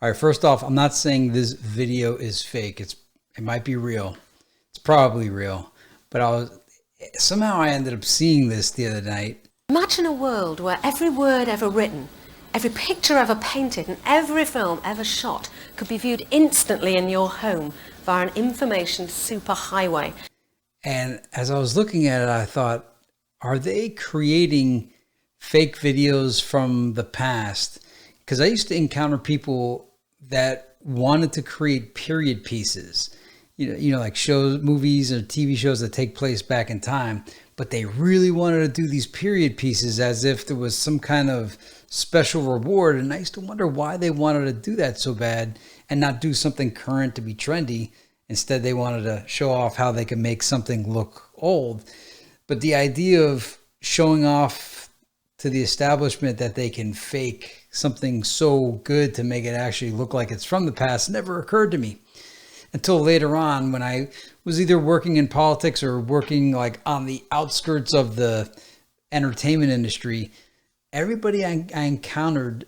All right, first off, I'm not saying this video is fake. It might be real. It's probably real. But somehow I ended up seeing this the other night. Imagine a world where every word ever written, every picture ever painted, and every film ever shot could be viewed instantly in your home via an information superhighway. And as I was looking at it, I thought, are they creating fake videos from the past? Because I used to encounter people that wanted to create period pieces, like shows, movies, or TV shows that take place back in time, but they really wanted to do these period pieces as if there was some kind of special reward. And I used to wonder why they wanted to do that so bad and not do something current to be trendy. Instead, they wanted to show off how they could make something look old. But the idea of showing off to the establishment that they can fake something so good to make it actually look like it's from the past never occurred to me until later on, when I was either working in politics or working like on the outskirts of the entertainment industry. Everybody I encountered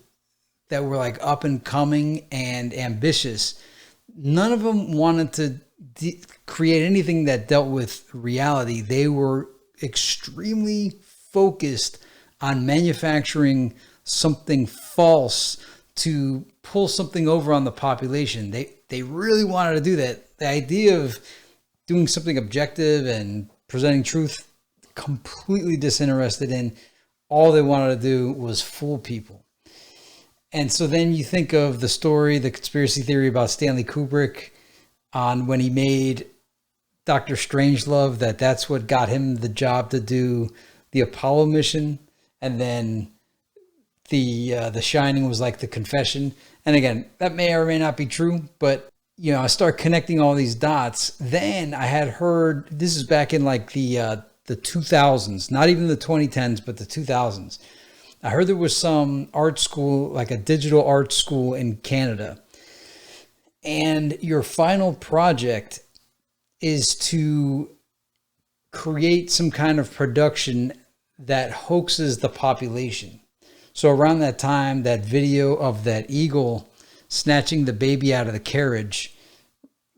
that were like up and coming and ambitious, none of them wanted to create anything that dealt with reality. They were extremely focused on manufacturing something false to pull something over on the population. They really wanted to do that. The idea of doing something objective and presenting truth, completely disinterested in. All they wanted to do was fool people. And so then you think of the story, the conspiracy theory about Stanley Kubrick on when he made Dr. Strangelove, that's what got him the job to do the Apollo mission. And then the Shining was like the confession. And again, that may or may not be true, but I start connecting all these dots. Then I had heard, this is back in like the 2000s, not even the 2010s, but the 2000s. I heard there was some art school, like a digital art school in Canada. And your final project is to create some kind of production that hoaxes the population. So around that time, that video of that eagle snatching the baby out of the carriage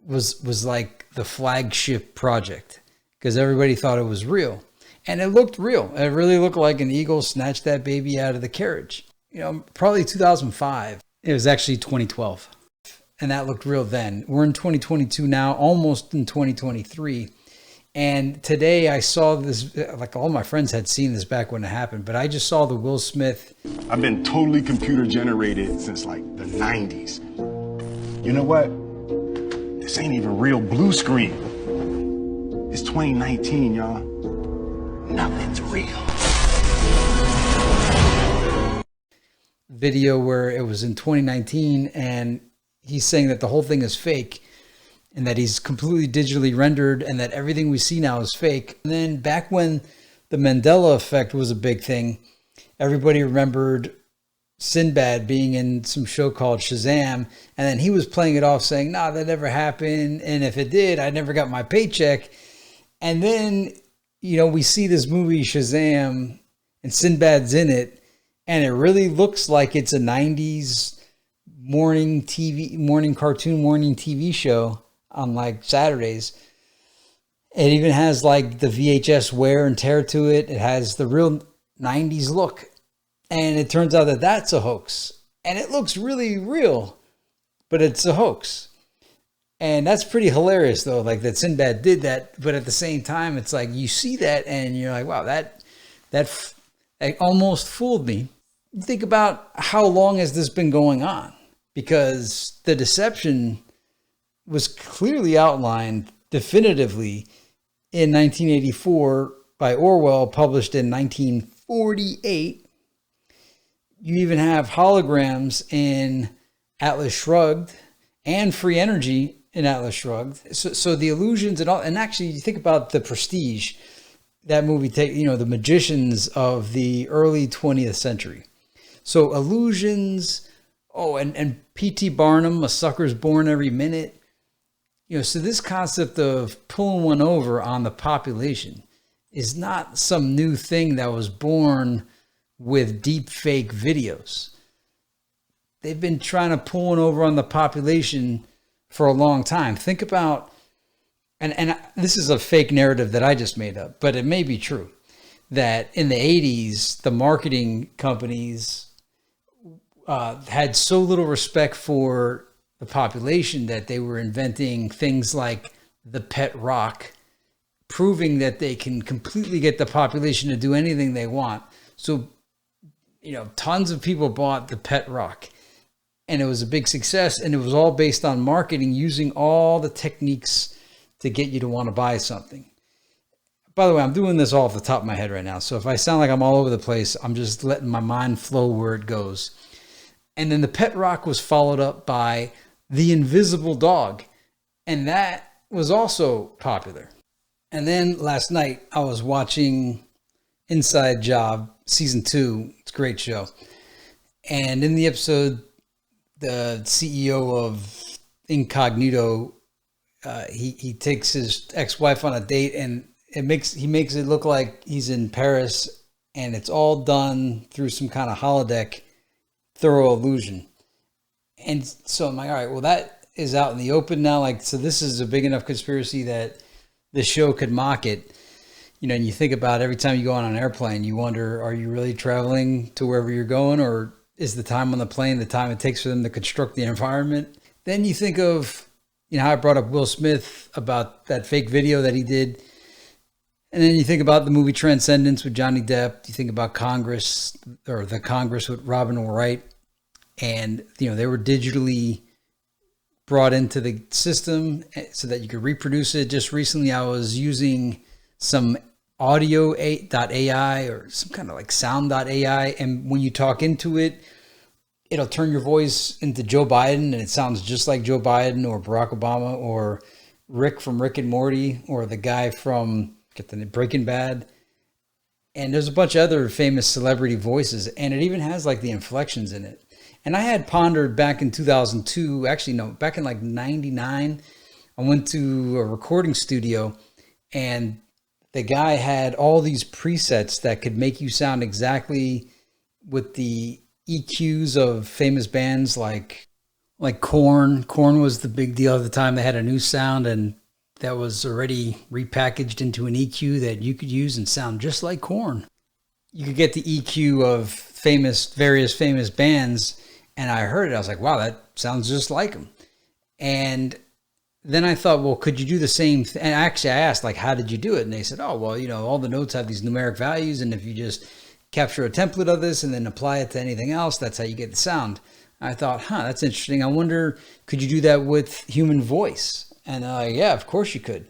was like the flagship project because everybody thought it was real. And it looked real. It really looked like an eagle snatched that baby out of the carriage. Probably 2005. It was actually 2012. And that looked real then. We're in 2022 now, almost in 2023. And today I saw this, like all my friends had seen this back when it happened, but I just saw the Will Smith. I've been totally computer generated since like the 90s. You know what? This ain't even real blue screen. It's 2019, y'all. Nothing's real. Video where it was in 2019 and he's saying that the whole thing is fake and that he's completely digitally rendered and that everything we see now is fake. And then back when the Mandela effect was a big thing, everybody remembered Sinbad being in some show called Shazam. And then he was playing it off saying, nah, that never happened. And if it did, I never got my paycheck. And then, we see this movie Shazam and Sinbad's in it. And it really looks like it's a 90s morning cartoon, morning TV show on like Saturdays. It even has like the VHS wear and tear to it. It has the real 90s look. And it turns out that that's a hoax. And it looks really real, but it's a hoax. And that's pretty hilarious though, like that Sinbad did that. But at the same time, it's like you see that and you're like, wow, that almost fooled me. Think about how long has this been going on? Because the deception was clearly outlined definitively in 1984 by Orwell, published in 1948. You even have holograms in Atlas Shrugged and Free Energy in Atlas Shrugged. So the illusions and all, and actually you think about The Prestige, that movie, the magicians of the early 20th century. So illusions, and P.T. Barnum, A Sucker's Born Every Minute. So this concept of pulling one over on the population is not some new thing that was born with deep fake videos. they've been trying to pull one over on the population for a long time. Think about, and this is a fake narrative that I just made up, but it may be true, that in the 80s, the marketing companies had so little respect for the population that they were inventing things like the pet rock, proving that they can completely get the population to do anything they want. So, tons of people bought the pet rock, and it was a big success, and it was all based on marketing, using all the techniques to get you to want to buy something. By the way, I'm doing this all off the top of my head right now, so if I sound like I'm all over the place, I'm just letting my mind flow where it goes. And then the pet rock was followed up by the invisible dog, and that was also popular. And then last night I was watching Inside Job season 2. It's a great show. And in the episode, the CEO of Incognito, he takes his ex-wife on a date, and he makes it look like he's in Paris, and it's all done through some kind of holodeck, thorough illusion. And so I'm like, all right, well, that is out in the open now. Like, so this is a big enough conspiracy that the show could mock it. And you think about every time you go on an airplane, you wonder, are you really traveling to wherever you're going? Or is the time on the plane the time it takes for them to construct the environment? Then you think of, how I brought up Will Smith about that fake video that he did. And then you think about the movie Transcendence with Johnny Depp. You think about Congress, or the Congress with Robin Wright. And, they were digitally brought into the system so that you could reproduce it. Just recently, I was using some audio.ai or some kind of like sound.ai. And when you talk into it, it'll turn your voice into Joe Biden, and it sounds just like Joe Biden or Barack Obama or Rick from Rick and Morty or the guy from Breaking Bad. And there's a bunch of other famous celebrity voices, and it even has like the inflections in it. And I had pondered back in 2002, actually, no, back in like 99, I went to a recording studio, and the guy had all these presets that could make you sound exactly with the EQs of famous bands like Korn. Korn was the big deal at the time. They had a new sound, and that was already repackaged into an EQ that you could use and sound just like Korn. You could get the EQ of various famous bands, and I heard it. I was like, wow, that sounds just like them. And then I thought, well, could you do the same thing? And actually, I asked, like, how did you do it? And they said, oh, well, all the notes have these numeric values, and if you just capture a template of this and then apply it to anything else, that's how you get the sound. I thought, that's interesting. I wonder, could you do that with human voice? And yeah, of course you could.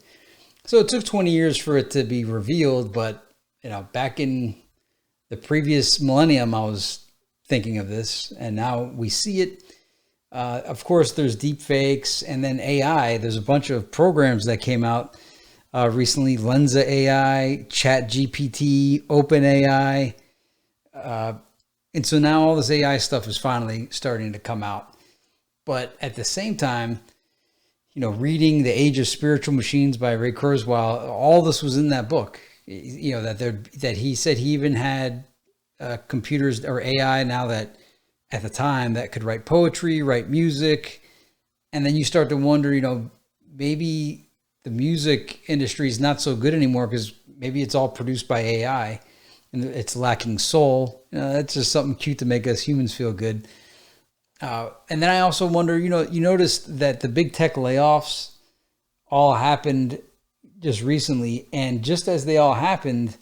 So it took 20 years for it to be revealed, but back in the previous millennium, I was thinking of this, and now we see it. Of course, there's deep fakes, and then AI. There's a bunch of programs that came out recently: Lenza AI, Chat GPT, OpenAI. And so now all this AI stuff is finally starting to come out. But at the same time, reading The Age of Spiritual Machines by Ray Kurzweil, all this was in that book. That he said he even had computers or AI now that at the time that could write poetry, write music. And then you start to wonder, maybe the music industry is not so good anymore because maybe it's all produced by AI and it's lacking soul. That's just something cute to make us humans feel good. And then I also wonder, you noticed that the big tech layoffs all happened just recently. And just as they all happened,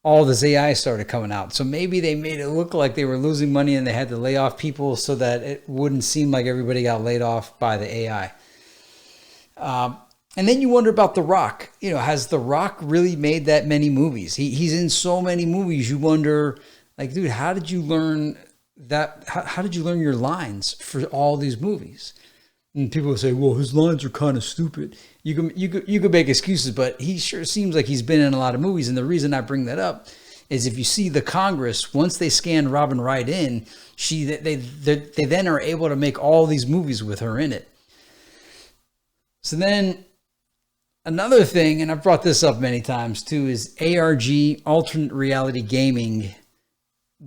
all this AI started coming out. So maybe they made it look like they were losing money and they had to lay off people so that it wouldn't seem like everybody got laid off by the AI. And then you wonder about The Rock. Has The Rock really made that many movies? He's in so many movies. You wonder, like, dude, how did you learn that? How did you learn your lines for all these movies? And people say, well, his lines are kind of stupid. You could make excuses, but he sure seems like he's been in a lot of movies. And the reason I bring that up is if you see the Congress, once they scan Robin Wright in, they then are able to make all these movies with her in it. So then another thing, and I've brought this up many times too, is ARG, alternate reality gaming.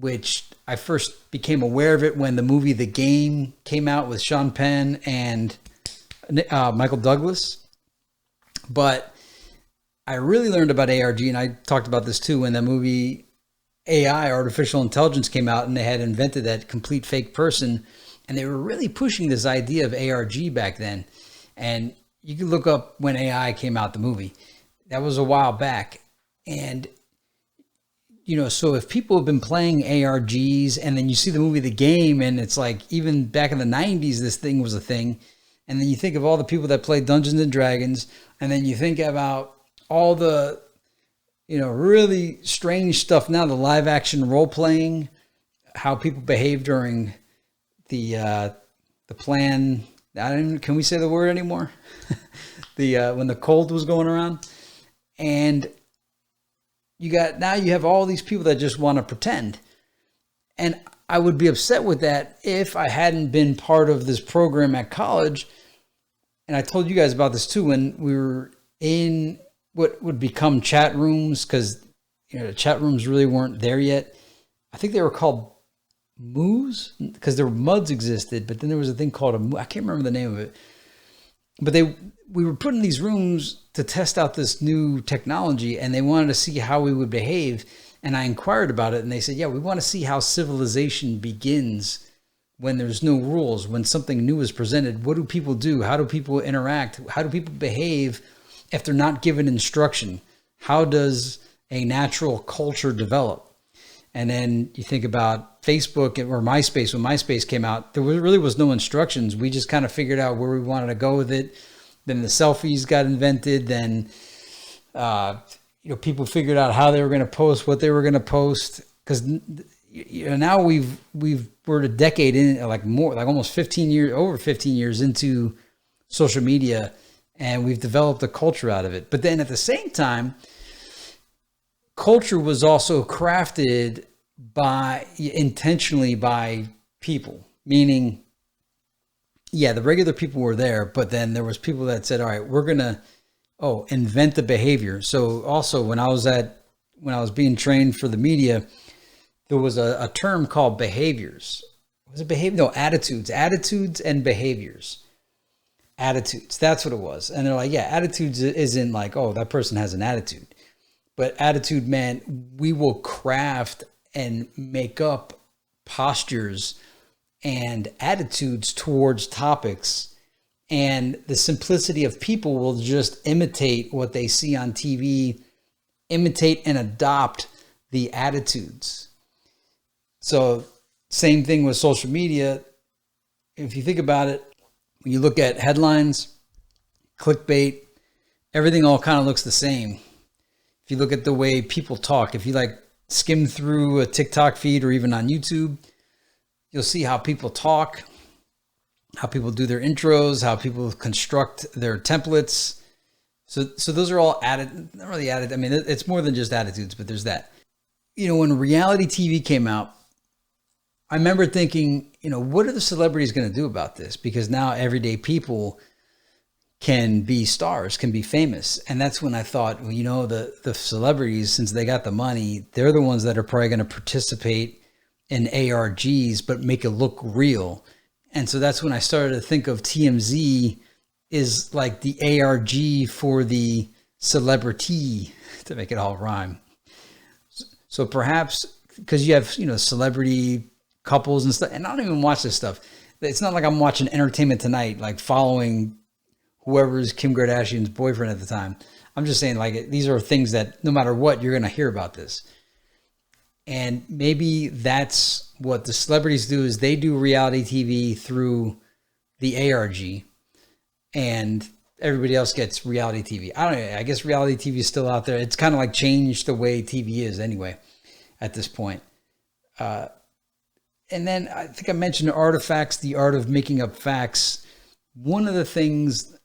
which I first became aware of it when the movie The Game came out with Sean Penn and Michael Douglas. But I really learned about ARG, and I talked about this too, when the movie AI, Artificial Intelligence, came out, and they had invented that complete fake person. And they were really pushing this idea of ARG back then. And you can look up when AI came out, the movie. That was a while back. And so if people have been playing ARGs and then you see the movie The Game, and it's like, even back in the 90s, this thing was a thing. And then you think of all the people that play Dungeons and Dragons, and then you think about all the, really strange stuff now, the live action role playing, how people behave during the plan. Can we say the word anymore? When the cold was going around, and you have all these people that just want to pretend. And I would be upset with that if I hadn't been part of this program at college. And I told you guys about this too, when we were in what would become chat rooms, because the chat rooms really weren't there yet. I think they were called Moos, because there were MUDs existed, but then there was a thing called I can't remember the name of it. But we were put in these rooms to test out this new technology, and they wanted to see how we would behave. And I inquired about it, and they said, yeah, we want to see how civilization begins when there's no rules, when something new is presented. What do people do? How do people interact? How do people behave if they're not given instruction? How does a natural culture develop? And then you think about Facebook or MySpace. When MySpace came out, there really was no instructions. We just kind of figured out where we wanted to go with it. Then the selfies got invented. Then, people figured out how they were going to post, what they were going to post. Because now we're a decade in, almost 15 years, over 15 years into social media, and we've developed a culture out of it. But then at the same culture was also crafted intentionally by people, meaning, the regular people were there, but then there was people that said, all right, we're going to, invent the behavior. So also when I was being trained for the media, there was a term called behaviors. Was it behavior? No, attitudes and behaviors. Attitudes. That's what it was. And they're like, attitudes isn't like, that person has an attitude. But attitude meant we will craft and make up postures and attitudes towards topics. And the simplicity of people will just imitate what they see on TV, imitate and adopt the attitudes. So same thing with social media. If you think about it, when you look at headlines, clickbait, everything all kind of looks the same. If you look at the way people talk, if you skim through a TikTok feed or even on YouTube, you'll see how people talk, how people do their intros, how people construct their templates. So those are all not really added. I mean, it's more than just attitudes, but there's that. When reality TV came out, I remember thinking, what are the celebrities going to do about this? Because now everyday people can be stars, can be famous. And that's when I thought, the celebrities, since they got the money, they're the ones that are probably going to participate in ARGs, but make it look real. And so that's when I started to think of TMZ is like the ARG for the celebrity, to make it all rhyme. So perhaps because you have, celebrity couples and stuff, and I don't even watch this stuff. It's not like I'm watching Entertainment Tonight, like following whoever's Kim Kardashian's boyfriend at the time. I'm just saying, these are things that no matter what, you're going to hear about this. And maybe that's what the celebrities do, is they do reality TV through the ARG, and everybody else gets reality TV. I don't know. I guess reality TV is still out there. It's kind of changed the way TV is anyway at this point. And then I think I mentioned artifacts, the art of making up facts. One of the things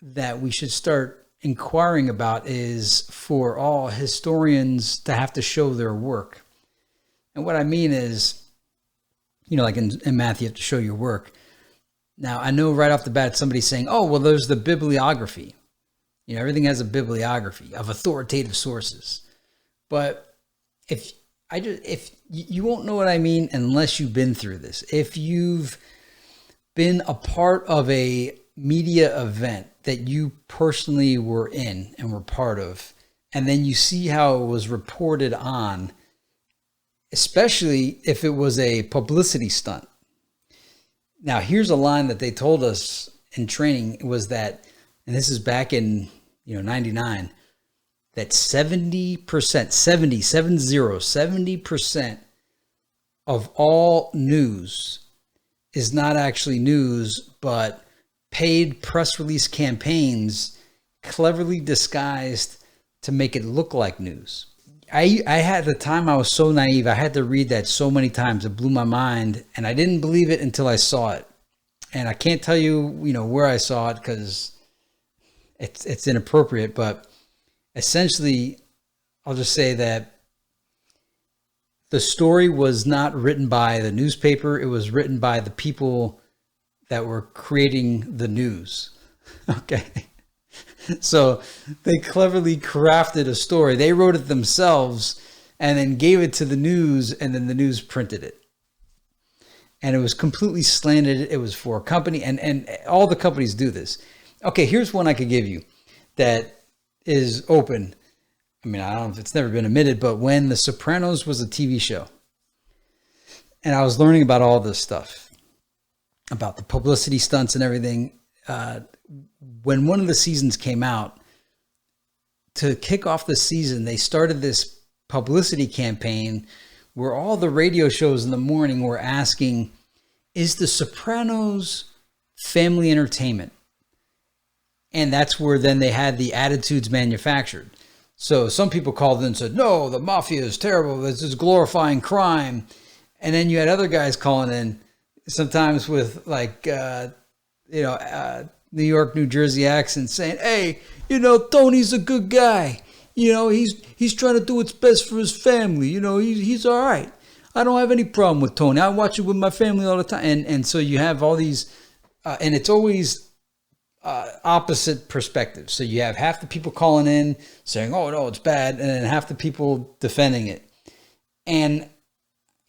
that we should start inquiring about is for all historians to have to show their work. And what I mean is, in math, you have to show your work. Now, I know right off the bat, somebody's saying, there's the bibliography. Everything has a bibliography of authoritative sources. But if if you won't know what I mean unless you've been through this. If you've been a part of a media event that you personally were in and were part of, and then you see how it was reported on, especially if it was a publicity stunt. Now, here's a line that they told us in training was that, and this is back in 99, that 70% of all news is not actually news, but paid press release campaigns cleverly disguised to make it look like news. I had the time I was so naive. I had to read that so many times. It blew my mind, and I didn't believe it until I saw it. And I can't tell you, where I saw it because it's inappropriate, but essentially, I'll just say that the story was not written by the newspaper. It was written by the people that were creating the news. Okay. So they cleverly crafted a story. They wrote it themselves and then gave it to the news, and then the news printed it. And it was completely slanted. It was for a company, and all the companies do this. Okay, here's one I could give you that is open. I mean, I don't know if it's never been admitted, but when The Sopranos was a TV show, and I was learning about all this stuff, about the publicity stunts and everything, when one of the seasons came out, to kick off the season, they started this publicity campaign where all the radio shows in the morning were asking, is The Sopranos family entertainment? And that's where then they had the attitudes manufactured. So some people called in and said, no, the mafia is terrible. This is glorifying crime. And then you had other guys calling in, sometimes with New York, New Jersey accent, saying, hey, Tony's a good guy. He's trying to do what's best for his family. He's all right. I don't have any problem with Tony. I watch it with my family all the time. And so you have all these, and it's always opposite perspectives. So you have half the people calling in saying, oh, no, it's bad. And then half the people defending it. And,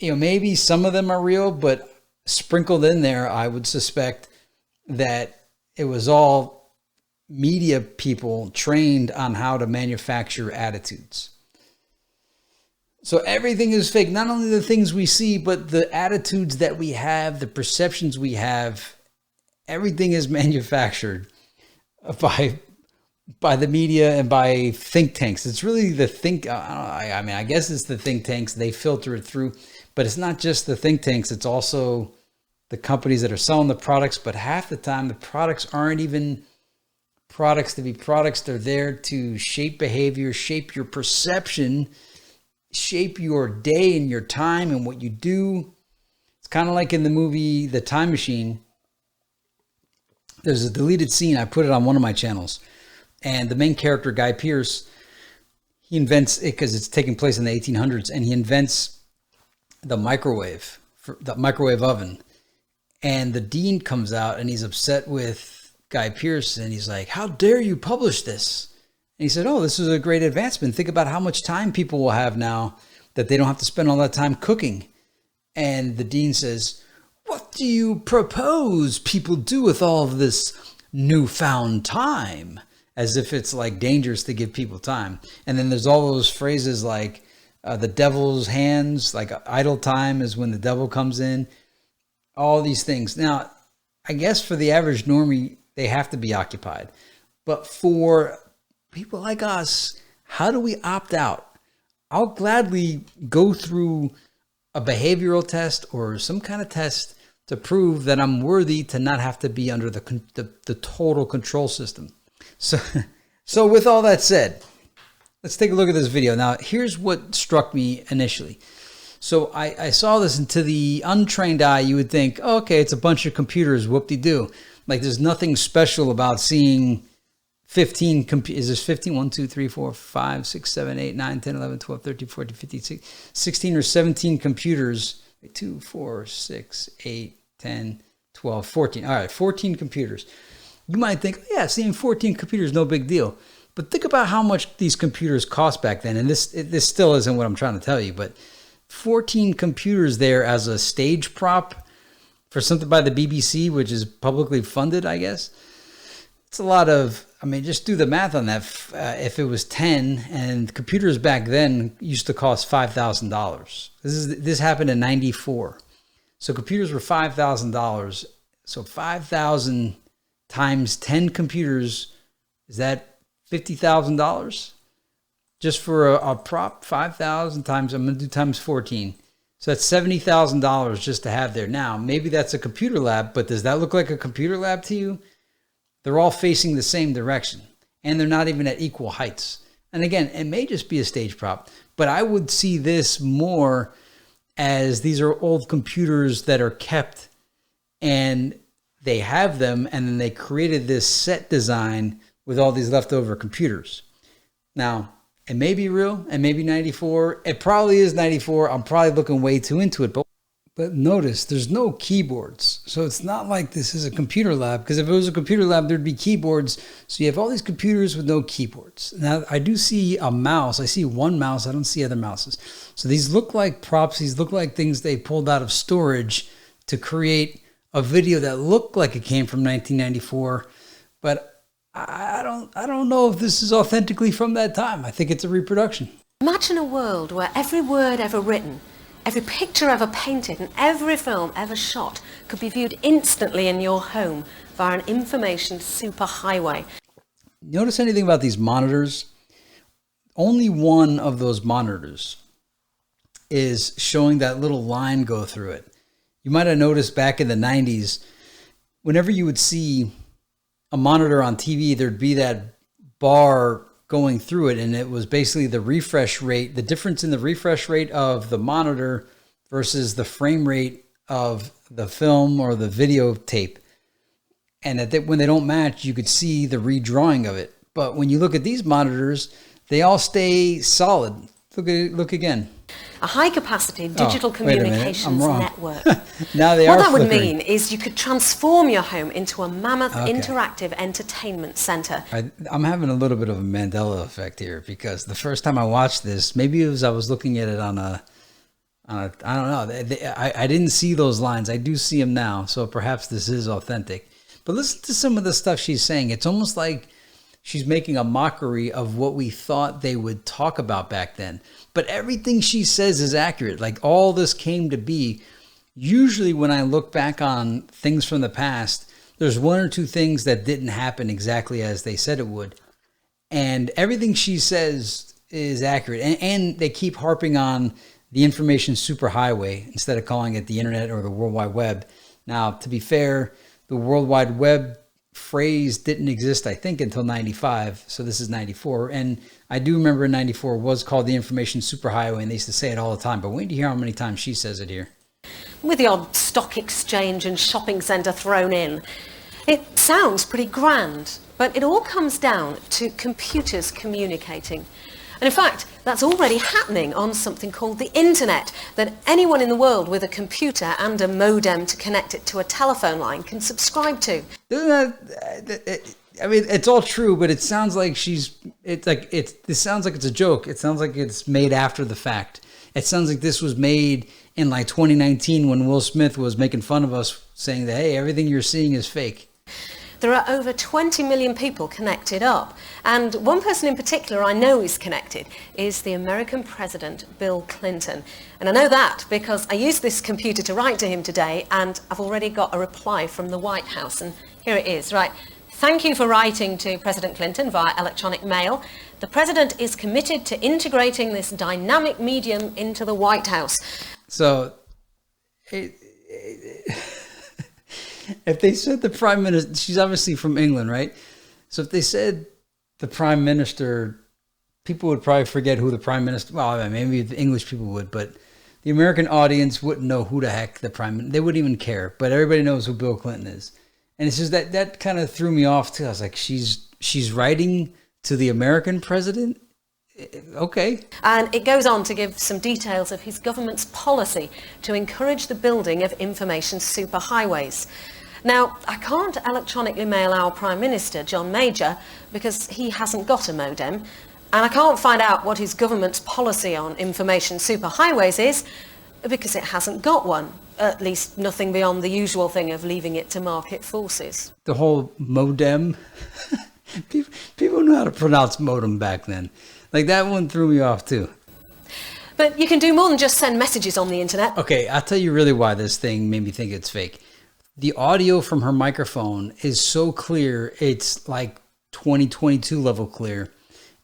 maybe some of them are real, but sprinkled in there, I would suspect that it was all media people trained on how to manufacture attitudes. So everything is fake. Not only the things we see, but the attitudes that we have, the perceptions we have, everything is manufactured by the media and by think tanks. It's really the I guess it's the think tanks. They filter it through, but it's not just the think tanks. It's also the companies that are selling the products, but half the time the products aren't even products to be products. They're there to shape behavior, shape your perception, shape your day and your time and what you do. It's kind of like in the movie The Time Machine. There's a deleted scene. I put it on one of my channels. And the main character, Guy Pearce, he invents it because it's taking place in the 1800s, and he invents the microwave oven. And the dean comes out and he's upset with Guy Pearce, and he's like, how dare you publish this? And he said, oh, this is a great advancement. Think about how much time people will have now that they don't have to spend all that time cooking. And the dean says, what do you propose people do with all of this newfound time? As if it's like dangerous to give people time. And then there's all those phrases like the devil's hands, like idle time is when the devil comes in. All these things. Now, I guess for the average normie, they have to be occupied. But for people like us, how do we opt out? I'll gladly go through a behavioral test or some kind of test to prove that I'm worthy to not have to be under the total control system. So with all that said, let's take a look at this video. Now, here's what struck me initially. So I saw this, and to the untrained eye, you would think, oh, okay, it's a bunch of computers, whoop-de-doo. Like, there's nothing special about seeing 15 computers. Is this 15? 1, 2, 3, 4, 5, 6, 7, 8, 9, 10, 11, 12, 13, 14, 15, 16 or 17 computers. 2, 4, 6, 8, 10, 12, 14. All right, 14 computers. You might think, yeah, seeing 14 computers, no big deal. But think about how much these computers cost back then. And this still isn't what I'm trying to tell you. But 14 computers there as a stage prop for something by the BBC, which is publicly funded, I guess. It's a lot of, I mean, just do the math on that. If it was 10, and computers back then used to cost $5,000. This happened in 94. So computers were $5,000. So 5,000 times 10 computers, is that $50,000? Just for a prop, 5,000 times, I'm going to do times 14. So that's $70,000 just to have there. Now, maybe that's a computer lab, but does that look like a computer lab to you? They're all facing the same direction, and they're not even at equal heights. And again, it may just be a stage prop, but I would see this more as these are old computers that are kept, and they have them, and then they created this set design with all these leftover computers. Now, it may be real, and maybe 94. It probably is 94. I'm probably looking way too into it, but notice there's no keyboards. So it's not like this is a computer lab, because if it was a computer lab, there'd be keyboards. So you have all these computers with no keyboards. Now, I do see a mouse. I see one mouse. I don't see other mouses. So these look like props. These look like things they pulled out of storage to create a video that looked like it came from 1994. But I don't know if this is authentically from that time. I think it's a reproduction. Imagine a world where every word ever written, every picture ever painted, and every film ever shot could be viewed instantly in your home via an information superhighway. Notice anything about these monitors? Only one of those monitors is showing that little line go through it. You might have noticed back in the 90s, whenever you would see a monitor on TV, there'd be that bar going through it, and it was basically the refresh rate, the difference in the refresh rate of the monitor versus the frame rate of the film or the videotape. And when they don't match, you could see the redrawing of it. But when you look at these monitors, they all stay solid. Look again. A high-capacity digital communications network. Now what that would mean is you could transform your home into a mammoth interactive entertainment center. I'm having a little bit of a Mandela effect here, because the first time I watched this, maybe it was I was looking at it on a I don't know. I didn't see those lines. I do see them now, so perhaps this is authentic. But listen to some of the stuff she's saying. It's almost like she's making a mockery of what we thought they would talk about back then. But everything she says is accurate. Like, all this came to be. Usually when I look back on things from the past, there's one or two things that didn't happen exactly as they said it would. And everything she says is accurate. And they keep harping on the information superhighway instead of calling it the internet or the World Wide Web. Now, to be fair, the World Wide Web phrase didn't exist, I think, until 95. So this is 94. And I do remember in 94 was called the information superhighway, and they used to say it all the time. But wait to hear how many times she says it here. With the odd stock exchange and shopping centre thrown in. It sounds pretty grand, but it all comes down to computers communicating. And in fact, that's already happening on something called the internet, that anyone in the world with a computer and a modem to connect it to a telephone line can subscribe to. I mean, it's all true, but it sounds like this sounds like it's a joke. It sounds like it's made after the fact. It sounds like this was made in like 2019 when Will Smith was making fun of us, saying that, hey, everything you're seeing is fake. There are over 20 million people connected up. And one person in particular I know is connected is the American President, Bill Clinton. And I know that because I used this computer to write to him today, and I've already got a reply from the White House. And here it is, right. Thank you for writing to President Clinton via electronic mail. The President is committed to integrating this dynamic medium into the White House. So, if they said the Prime Minister, she's obviously from England, right? So if they said the Prime Minister, people would probably forget who the Prime Minister, well, maybe the English people would, but the American audience wouldn't know who the heck the Prime Minister, they wouldn't even care, but everybody knows who Bill Clinton is. And it's just that kind of threw me off too. I was like, she's writing to the American president? Okay. And it goes on to give some details of his government's policy to encourage the building of information superhighways. Now, I can't electronically mail our Prime Minister, John Major, because he hasn't got a modem. And I can't find out what his government's policy on information superhighways is because it hasn't got one. At least nothing beyond the usual thing of leaving it to market forces. The whole modem. People knew how to pronounce modem back then. Like, that one threw me off too. But you can do more than just send messages on the internet. Okay, I'll tell you really why this thing made me think it's fake. The audio from her microphone is so clear, it's like 2022 level clear.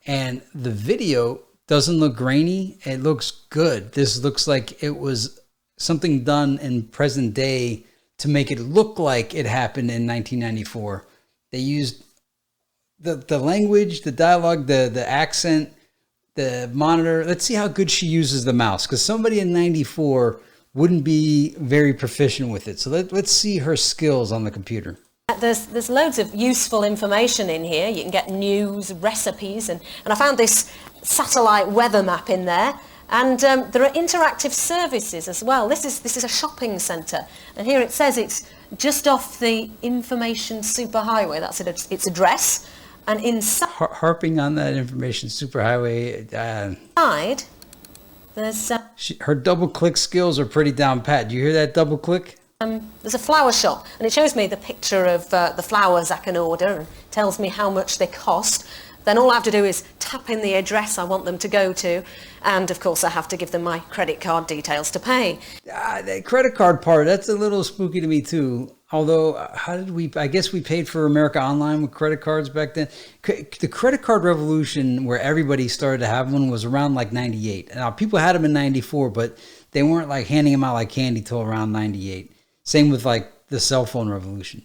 And the video doesn't look grainy. It looks good. This looks like it was something done in present day to make it look like it happened in 1994. They used the language, the dialogue, the accent, the monitor. Let's see how good she uses the mouse, because somebody in 94 wouldn't be very proficient with it. So let's see her skills on the computer. There's loads of useful information in here. You can get news, recipes, and I found this satellite weather map in there. And there are interactive services as well. This is a shopping centre, and here it says it's just off the information superhighway. That's its address, and inside. Harping on that information superhighway. There's her double click skills are pretty down pat. Do you hear that double click? There's a flower shop, and it shows me the picture of the flowers I can order and tells me how much they cost. Then all I have to do is tap in the address I want them to go to, and of course I have to give them my credit card details to pay. The credit card part, that's a little spooky to me too. Although, I guess we paid for America Online with credit cards back then. The credit card revolution where everybody started to have one was around like 98. Now, people had them in 94, but they weren't like handing them out like candy till around 98. Same with like the cell phone revolution.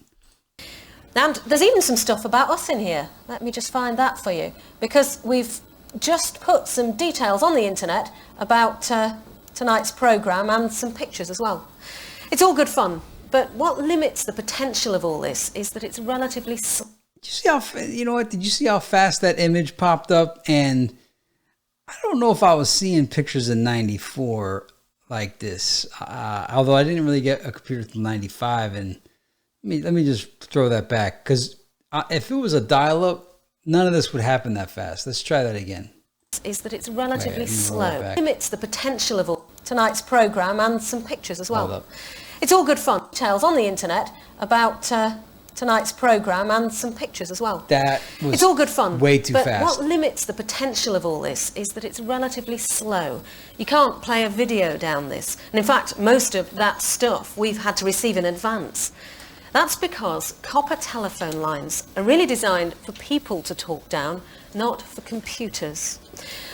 And there's even some stuff about us in here. Let me just find that for you, because we've just put some details on the internet about tonight's programme and some pictures as well. It's all good fun, but what limits the potential of all this is that it's relatively slow. Did you see did you see how fast that image popped up? And I don't know if I was seeing pictures in 94 like this, although I didn't really get a computer till 95. And let me just throw that back, because if it was a dial-up, none of this would happen that fast. Let's try that again. Is that it's relatively slow. Limits the potential of all tonight's programme and some pictures as well. It's all good fun. Details on the internet about tonight's programme and some pictures as well. That was it's all good fun. Way too but fast. What limits the potential of all this is that it's relatively slow. You can't play a video down this. And in fact, most of that stuff we've had to receive in advance. That's because copper telephone lines are really designed for people to talk down, not for computers.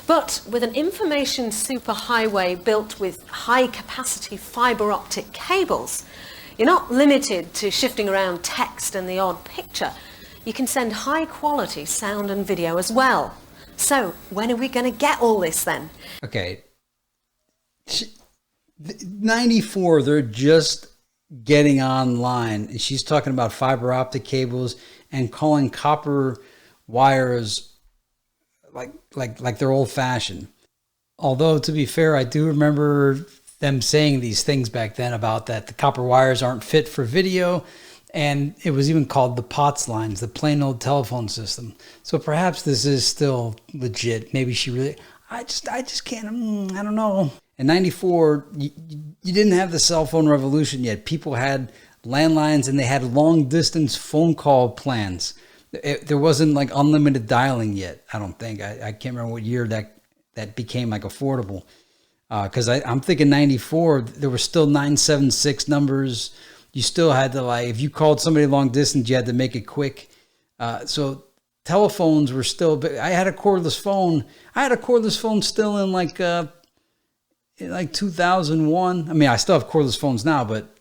But with an information superhighway built with high-capacity fibre optic cables, you're not limited to shifting around text and the odd picture. You can send high-quality sound and video as well. So, when are we going to get all this then? Okay. 94, they're just getting online, and she's talking about fiber optic cables and calling copper wires like they're old fashioned. Although, to be fair, I do remember them saying these things back then about that the copper wires aren't fit for video, and it was even called the POTS lines, the plain old telephone system. So perhaps this is still legit. Maybe she really, I just can't, I don't know. In 94, you didn't have the cell phone revolution yet. People had landlines and they had long distance phone call plans. There wasn't like unlimited dialing yet, I don't think. I can't remember what year that became like affordable. Because I'm thinking 94, there were still 976 numbers. You still had to, like, if you called somebody long distance, you had to make it quick. So telephones were still, I had a cordless phone. I had a cordless phone still in like 2001. I mean, I still have cordless phones now, but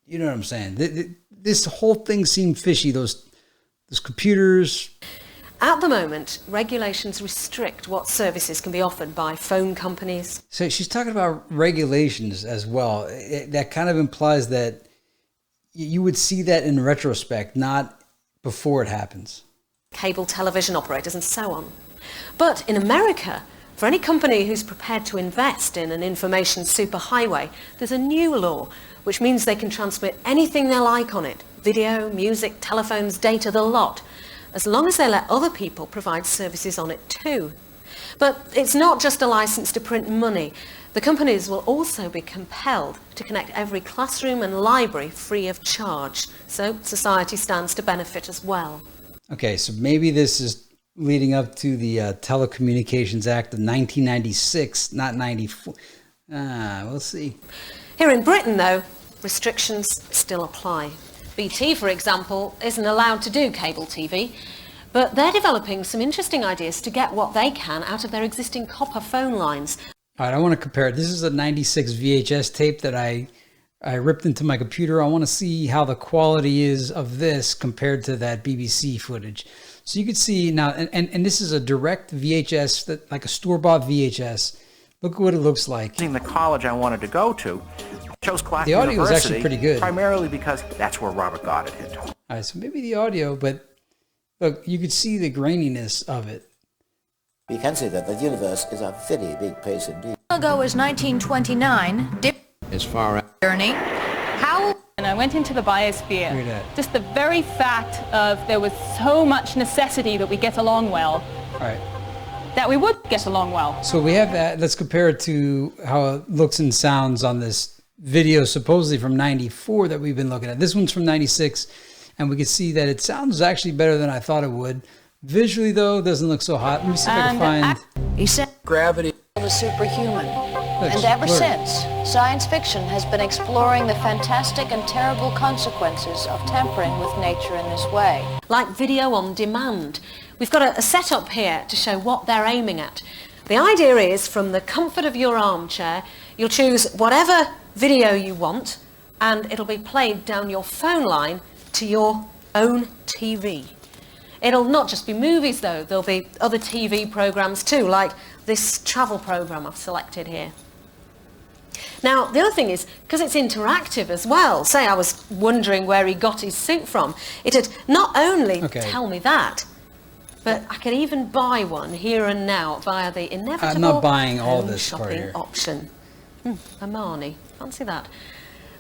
you know what I'm saying? This whole thing seemed fishy. Those computers. At the moment, regulations restrict what services can be offered by phone companies. So she's talking about regulations as well. That kind of implies that you would see that in retrospect, not before it happens. Cable television operators and so on. But in America, for any company who's prepared to invest in an information superhighway, there's a new law which means they can transmit anything they like on it. Video, music, telephones, data, the lot. as long as they let other people provide services on it too. But it's not just a license to print money. The companies will also be compelled to connect every classroom and library free of charge. So society stands to benefit as well. Okay, so maybe this is leading up to the Telecommunications Act of 1996, not 94. We'll see. Here in Britain, though, restrictions still apply. BT, for example, isn't allowed to do cable TV, but they're developing some interesting ideas to get what they can out of their existing copper phone lines. All right, I want to compare it. This is a 96 VHS tape that I ripped into my computer. I want to see how the quality is of this compared to that BBC footage. So you could see now, and this is a direct VHS, that like a store-bought VHS. Look at what it looks like. In the college I wanted to go to, I chose Clark The audio University, is actually pretty good. primarily because that's where Robert Goddard had taught. All right, so maybe the audio, but look, you could see the graininess of it. We can say that the universe is a very big place indeed. Ago was 1929. As far as Journey. How? And I went into the biosphere. Look at that. Just the very fact of there was so much necessity that we get along well, All right. that we would get along well. So we have that. Let's compare it to how it looks and sounds on this video, supposedly from 94 that we've been looking at. This one's from 96, and we can see that it sounds actually better than I thought it would. Visually, though, it doesn't look so hot. Let me see if I can find... He said gravity. was superhuman. Let's And ever blur it. since, science fiction has been exploring the fantastic and terrible consequences of tampering with nature in this way. Like video on demand. We've got a setup here to show what they're aiming at. The idea is, from the comfort of your armchair, you'll choose whatever video you want, and it'll be played down your phone line to your own TV. It'll not just be movies, though. There'll be other TV programs too, like this travel program I've selected here. Now, the other thing is, because it's interactive as well, say I was wondering where he got his suit from, it'd not only tell me that, but I could even buy one here and now via the inevitable I'm not buying all home this part shopping here. option. Armani, fancy that.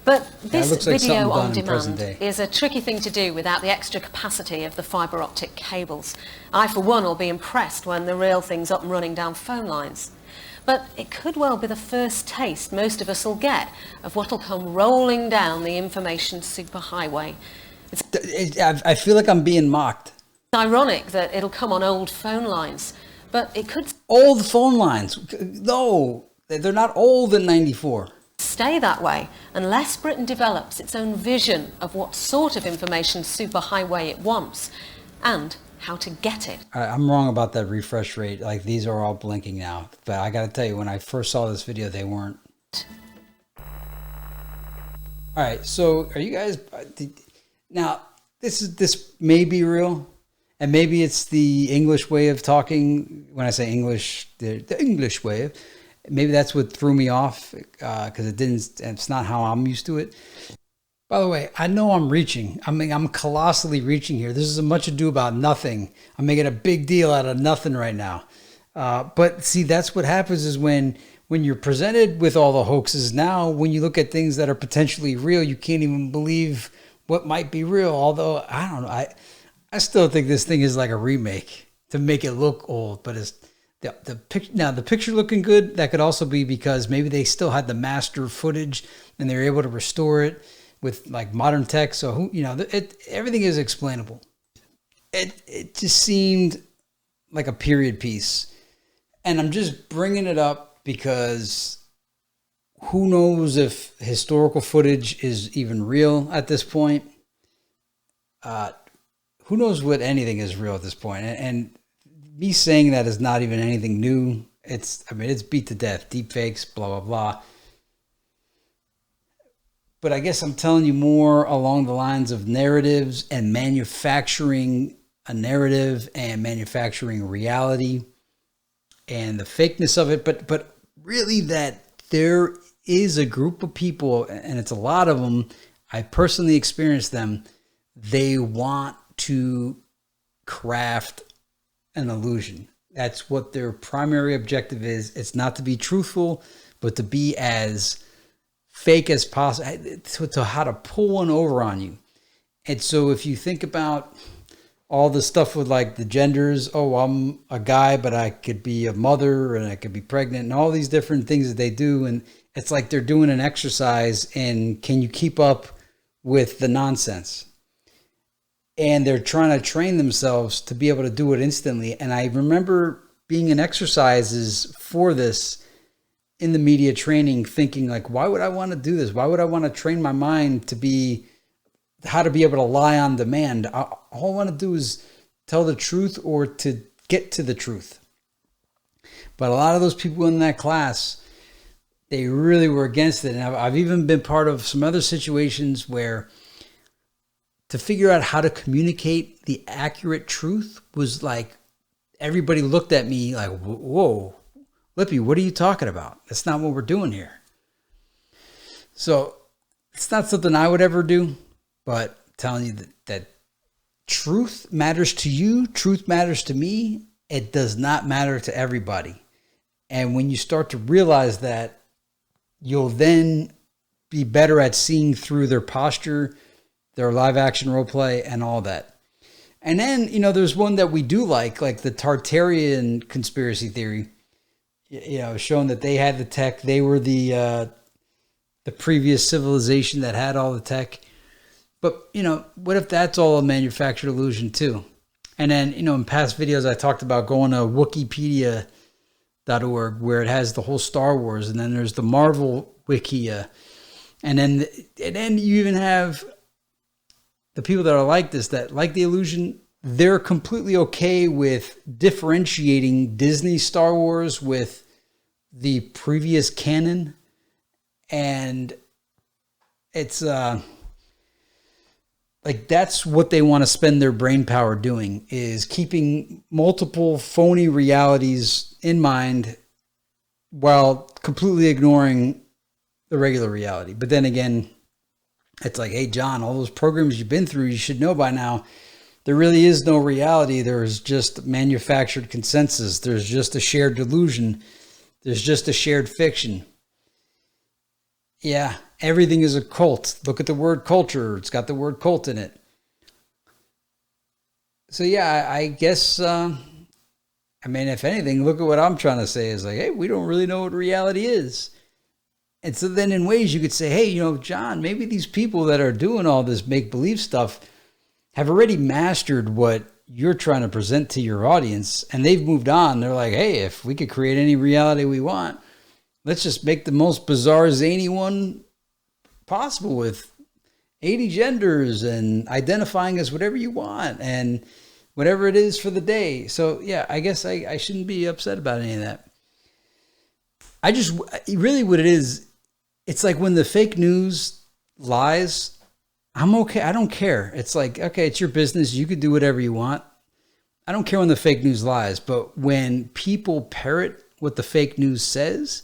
But this looks like video something on done in present demand day. is a tricky thing to do without the extra capacity of the fibre optic cables. I, for one, will be impressed when the real thing's up and running down phone lines. But it could well be the first taste most of us will get of what'll come rolling down the information superhighway. I feel like I'm being mocked. It's ironic that it'll come on old phone lines, but it could Old phone lines. No, they're not old in 94. stay that way unless Britain develops its own vision of what sort of information superhighway it wants and how to get it. All right, I'm wrong about that refresh rate. Like, these are all blinking now. But I got to tell you, when I first saw this video, they weren't. All right, so are you guys... Now, this may be real, and maybe it's the English way of talking. When I say English, the English way of... Maybe that's what threw me off, because it's not how I'm used to it. By the way, I know I'm reaching. I mean, I'm colossally reaching here. This is a much ado about nothing. I'm making a big deal out of nothing right now. But see, that's what happens is when you're presented with all the hoaxes now, when you look at things that are potentially real, you can't even believe what might be real. Although, I don't know. I still think this thing is like a remake to make it look old, but it's the picture. Now, the picture looking good, that could also be because maybe they still had the master footage and they're able to restore it with like modern tech. So everything is explainable. It just seemed like a period piece. And I'm just bringing it up because who knows if historical footage is even real at this point. Who knows what anything is real at this point. And me saying that is not even anything new. It's beat to death. Deep fakes, blah, blah, blah. But I guess I'm telling you more along the lines of narratives and manufacturing a narrative and manufacturing reality and the fakeness of it. But really that there is a group of people, and it's a lot of them, I personally experienced them, they want to craft an illusion. That's what their primary objective is. It's not to be truthful, but to be as fake as possible, to how to pull one over on you. And so if you think about all the stuff with like the genders. Oh, I'm a guy, but I could be a mother and I could be pregnant and all these different things that they do. And it's like they're doing an exercise in, can you keep up with the nonsense? And they're trying to train themselves to be able to do it instantly. And I remember being in exercises for this in the media training, thinking like, why would I want to do this? Why would I want to train my mind to be how to be able to lie on demand? All I want to do is tell the truth or to get to the truth. But a lot of those people in that class, they really were against it. And I've even been part of some other situations where to figure out how to communicate the accurate truth was like, everybody looked at me like, whoa, Lippy, what are you talking about? That's not what we're doing here. So it's not something I would ever do, but I'm telling you that truth matters to you. Truth matters to me. It does not matter to everybody. And when you start to realize that, you'll then be better at seeing through their posture, their live action role play, and all that. And then, there's one that we do like the Tartarian conspiracy theory, showing that they had the tech. They were the previous civilization that had all the tech. But, what if that's all a manufactured illusion too? And then, in past videos, I talked about going to Wikipedia.org where it has the whole Star Wars, and then there's the Marvel Wikia. And then you even have the people that are like this, that like the illusion, they're completely okay with differentiating Disney Star Wars with the previous canon. And it's like that's what they want to spend their brain power doing, is keeping multiple phony realities in mind while completely ignoring the regular reality. But then again, it's like, hey, John, all those programs you've been through, you should know by now, there really is no reality. There's just manufactured consensus. There's just a shared delusion. There's just a shared fiction. Yeah, everything is a cult. Look at the word culture. It's got the word cult in it. So yeah, I guess, if anything, look at what I'm trying to say is like, hey, we don't really know what reality is. And so then in ways you could say, hey, John, maybe these people that are doing all this make-believe stuff have already mastered what you're trying to present to your audience, and they've moved on. They're like, hey, if we could create any reality we want, let's just make the most bizarre, zany one possible with 80 genders and identifying as whatever you want and whatever it is for the day. So yeah, I guess I shouldn't be upset about any of that. Really what it is, it's like when the fake news lies, I'm okay. I don't care. It's like, okay, it's your business. You could do whatever you want. I don't care when the fake news lies, but when people parrot what the fake news says,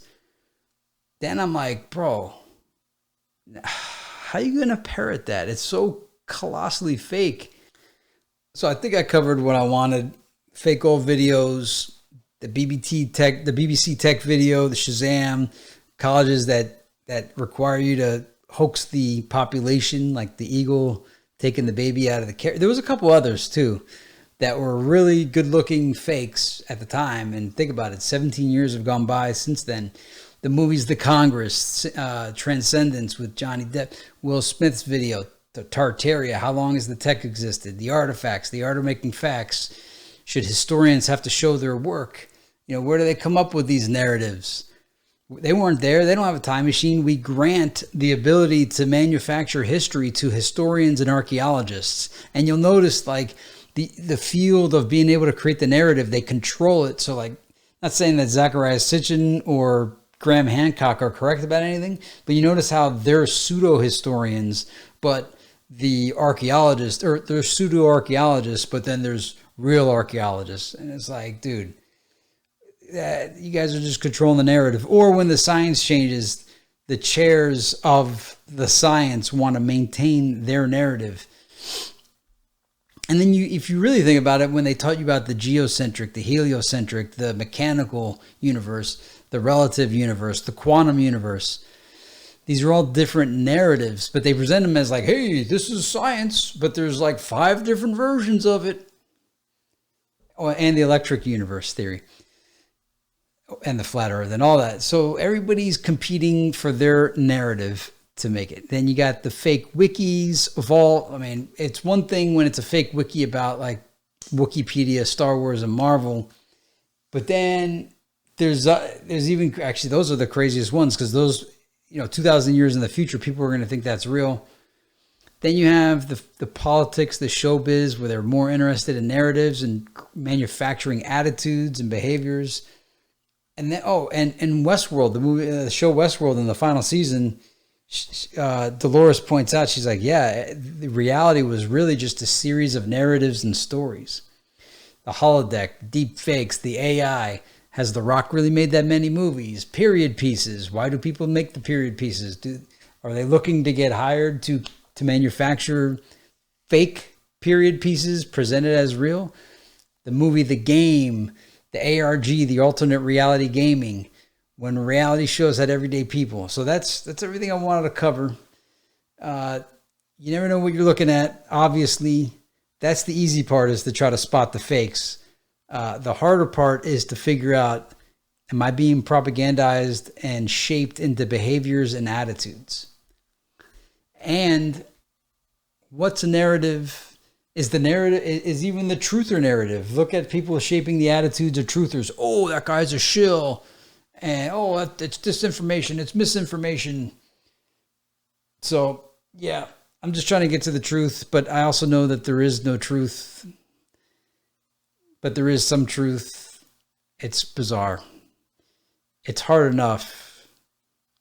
then I'm like, bro, how are you going to parrot that? It's so colossally fake. So I think I covered what I wanted. Fake old videos, the BBC Tech video, the Shazam, colleges that require you to hoax the population, like the eagle taking the baby out of the carriage. There was a couple others too that were really good looking fakes at the time. And think about it, 17 years have gone by since then. The movies, The Congress, Transcendence with Johnny Depp, Will Smith's video, the Tartaria, how long has the tech existed? The artifacts, the art of making facts. Should historians have to show their work? Where do they come up with these narratives? They weren't there. They don't have a time machine. We grant the ability to manufacture history to historians and archaeologists. And you'll notice like the field of being able to create the narrative, they control it. So like, not saying that Zachariah Sitchin or Graham Hancock are correct about anything, but you notice how they're pseudo-historians, but the archaeologists, or they're pseudo-archaeologists, but then there's real archaeologists. And it's like, dude, you guys are just controlling the narrative. Or when the science changes, the chairs of the science want to maintain their narrative. And then if you really think about it, when they taught you about the geocentric, the heliocentric, the mechanical universe, the relative universe, the quantum universe, these are all different narratives, but they present them as like, hey, this is science, but there's like 5 different versions of it. Oh, and the electric universe theory and the flat earth and all that. So everybody's competing for their narrative to make it. Then you got the fake wikis of all. I mean, it's one thing when it's a fake wiki about like Wikipedia, Star Wars, and Marvel, but then there's even actually those are the craziest ones because those, 2,000 years in the future, people are going to think that's real. Then you have the politics, the showbiz, where they're more interested in narratives and manufacturing attitudes and behaviors. And then, and Westworld, the movie, the show Westworld in the final season, Dolores points out, she's like, yeah, the reality was really just a series of narratives and stories. The holodeck, deep fakes, the AI. Has The Rock really made that many movies? Period pieces. Why do people make the period pieces? Are they looking to get hired to manufacture fake period pieces presented as real? The movie The Game, the ARG, the alternate reality gaming, when reality shows had everyday people. So that's everything I wanted to cover. You never know what you're looking at. Obviously, that's the easy part, is to try to spot the fakes. The harder part is to figure out, am I being propagandized and shaped into behaviors and attitudes? And what's a narrative? Is the narrative, is even the truther narrative? Look at people shaping the attitudes of truthers. Oh, that guy's a shill. And it's disinformation. It's misinformation. So, yeah, I'm just trying to get to the truth, but I also know that there is no truth. But there is some truth. It's bizarre. It's hard enough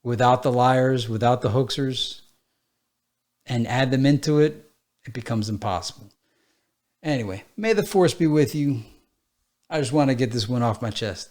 without the liars, without the hoaxers, and add them into it, it becomes impossible. Anyway, may the force be with you. I just want to get this one off my chest.